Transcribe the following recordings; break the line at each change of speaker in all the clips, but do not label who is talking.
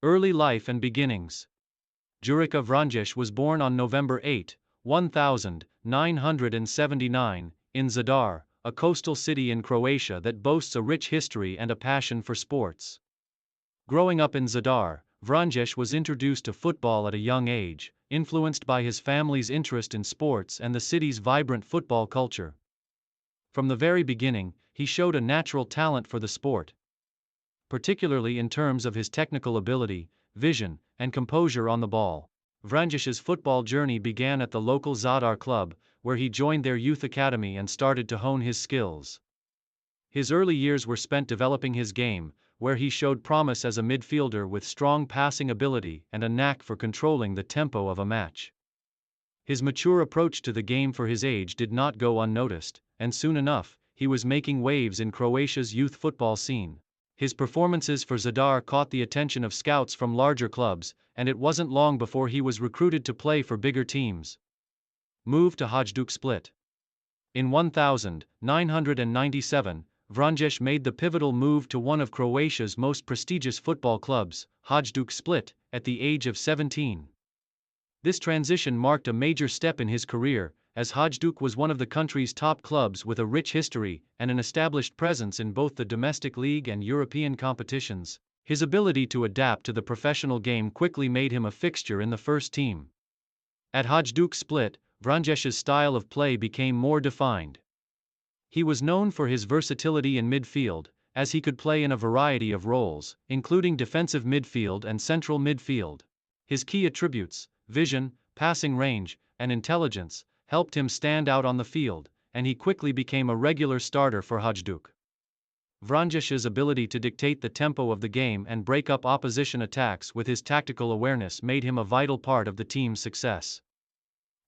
Early life and beginnings. Jurica Vranješ was born on November 8, 1979, in Zadar, a coastal city in Croatia that boasts a rich history and a passion for sports. Growing up in Zadar, Vranješ was introduced to football at a young age, influenced by his family's interest in sports and the city's vibrant football culture. From the very beginning, he showed a natural talent for the sport, particularly in terms of his technical ability, vision, and composure on the ball. Vranješ's football journey began at the local Zadar club, where he joined their youth academy and started to hone his skills. His early years were spent developing his game, where he showed promise as a midfielder with strong passing ability and a knack for controlling the tempo of a match. His mature approach to the game for his age did not go unnoticed, and soon enough, he was making waves in Croatia's youth football scene. His performances for Zadar caught the attention of scouts from larger clubs, and it wasn't long before he was recruited to play for bigger teams. Move to Hajduk Split. In 1997, Vranješ made the pivotal move to one of Croatia's most prestigious football clubs, Hajduk Split, at the age of 17. This transition marked a major step in his career, as Hajduk was one of the country's top clubs with a rich history and an established presence in both the domestic league and European competitions. His ability to adapt to the professional game quickly made him a fixture in the first team. At Hajduk Split, Vranješ's style of play became more defined. He was known for his versatility in midfield, as he could play in a variety of roles, including defensive midfield and central midfield. His key attributes, vision, passing range, and intelligence, helped him stand out on the field, and he quickly became a regular starter for Hajduk. Vranješ's ability to dictate the tempo of the game and break up opposition attacks with his tactical awareness made him a vital part of the team's success.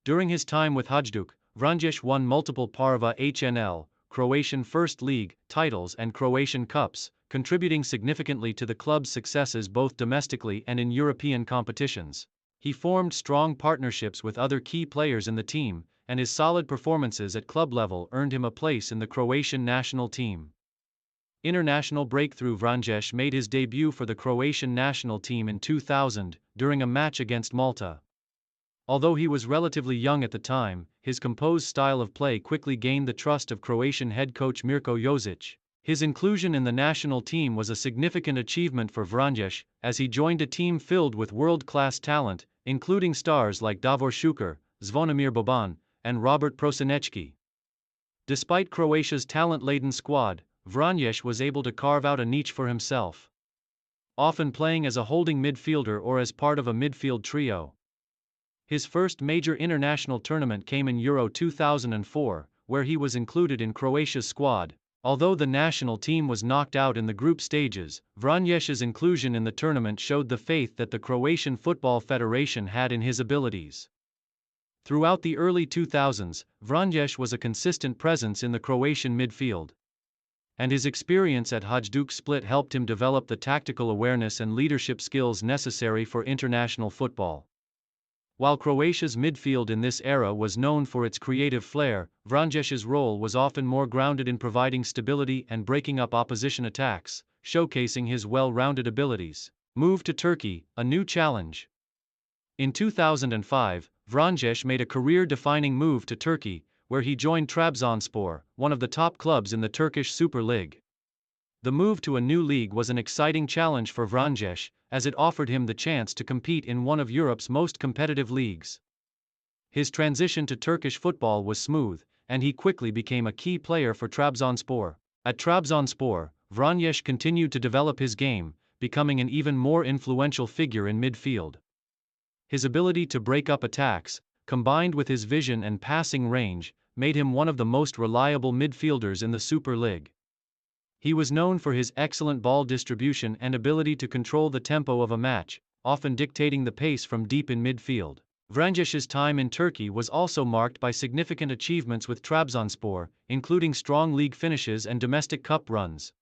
During his time with Hajduk, Vranješ won multiple Prva HNL, Croatian First League, titles and Croatian Cups, contributing significantly to the club's successes both domestically and in European competitions. He formed strong partnerships with other key players in the team, and his solid performances at club level earned him a place in the Croatian national team. International breakthrough. Vranješ made his debut for the Croatian national team in 2000, during a match against Malta. Although he was relatively young at the time, his composed style of play quickly gained the trust of Croatian head coach Mirko Josic. His inclusion in the national team was a significant achievement for Vranješ, as he joined a team filled with world-class talent, including stars like Davor Šuker, Zvonimir Boban, and Robert Prosinečki. Despite Croatia's talent-laden squad, Vranješ was able to carve out a niche for himself, often playing as a holding midfielder or as part of a midfield trio. His first major international tournament came in Euro 2004, where he was included in Croatia's squad. Although the national team was knocked out in the group stages, Vranješ's inclusion in the tournament showed the faith that the Croatian Football Federation had in his abilities. Throughout the early 2000s, Vranješ was a consistent presence in the Croatian midfield, and his experience at Hajduk Split helped him develop the tactical awareness and leadership skills necessary for international football. While Croatia's midfield in this era was known for its creative flair, Vranješ's role was often more grounded in providing stability and breaking up opposition attacks, showcasing his well-rounded abilities. Move to Turkey, a new challenge. In 2005, Vranješ made a career-defining move to Turkey, where he joined Trabzonspor, one of the top clubs in the Turkish Super League. The move to a new league was an exciting challenge for Vranješ, as it offered him the chance to compete in one of Europe's most competitive leagues. His transition to Turkish football was smooth, and he quickly became a key player for Trabzonspor. At Trabzonspor, Vranješ continued to develop his game, becoming an even more influential figure in midfield. His ability to break up attacks, combined with his vision and passing range, made him one of the most reliable midfielders in the Super League. He was known for his excellent ball distribution and ability to control the tempo of a match, often dictating the pace from deep in midfield. Vranješ's time in Turkey was also marked by significant achievements with Trabzonspor, including strong league finishes and domestic cup runs.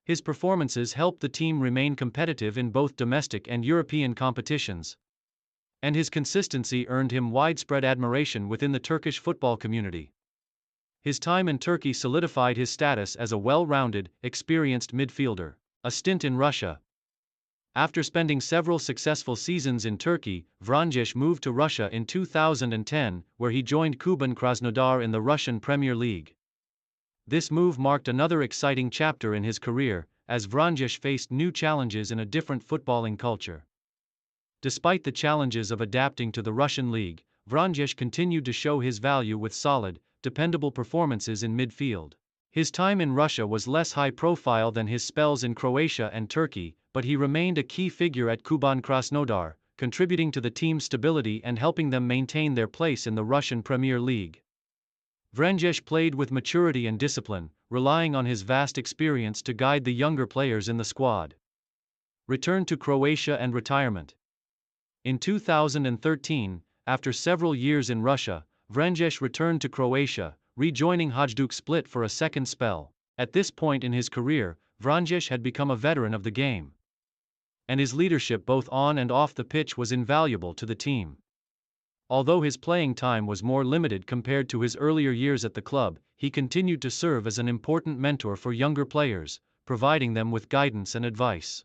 His performances helped the team remain competitive in both domestic and European competitions, and his consistency earned him widespread admiration within the Turkish football community. His time in Turkey solidified his status as a well-rounded, experienced midfielder. A stint in Russia. After spending several successful seasons in Turkey, Vranješ moved to Russia in 2010, where he joined Kuban Krasnodar in the Russian Premier League. This move marked another exciting chapter in his career, as Vranješ faced new challenges in a different footballing culture. Despite the challenges of adapting to the Russian league, Vranješ continued to show his value with solid, dependable performances in midfield. His time in Russia was less high-profile than his spells in Croatia and Turkey, but he remained a key figure at Kuban Krasnodar, contributing to the team's stability and helping them maintain their place in the Russian Premier League. Vranješ played with maturity and discipline, relying on his vast experience to guide the younger players in the squad. Return to Croatia and retirement. In 2013, after several years in Russia, Vranješ returned to Croatia, rejoining Hajduk Split for a second spell. At this point in his career, Vranješ had become a veteran of the game, and his leadership both on and off the pitch was invaluable to the team. Although his playing time was more limited compared to his earlier years at the club, he continued to serve as an important mentor for younger players, providing them with guidance and advice.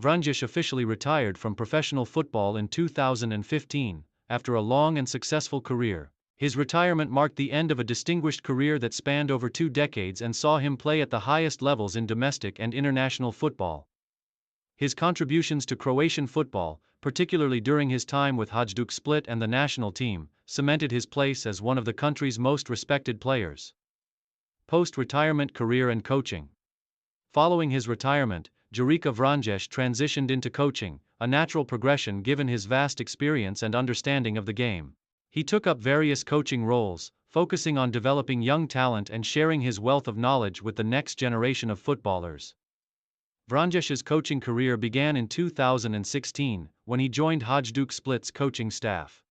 Vranješ officially retired from professional football in 2015, after a long and successful career. His retirement marked the end of a distinguished career that spanned over 2 decades and saw him play at the highest levels in domestic and international football. His contributions to Croatian football, particularly during his time with Hajduk Split and the national team, cemented his place as one of the country's most respected players. Post-retirement career and coaching. Following his retirement, Jurica Vranješ transitioned into coaching, a natural progression given his vast experience and understanding of the game. He took up various coaching roles, focusing on developing young talent and sharing his wealth of knowledge with the next generation of footballers. Vranješ's coaching career began in 2016, when he joined Hajduk Split's coaching staff.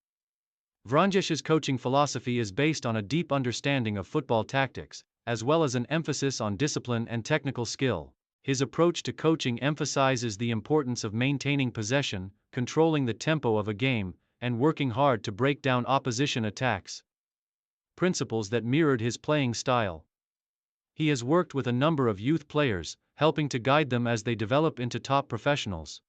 Vranješ's coaching philosophy is based on a deep understanding of football tactics, as well as an emphasis on discipline and technical skill. His approach to coaching emphasizes the importance of maintaining possession, controlling the tempo of a game, and working hard to break down opposition attacks, principles that mirrored his playing style. He has worked with a number of youth players, helping to guide them as they develop into top professionals.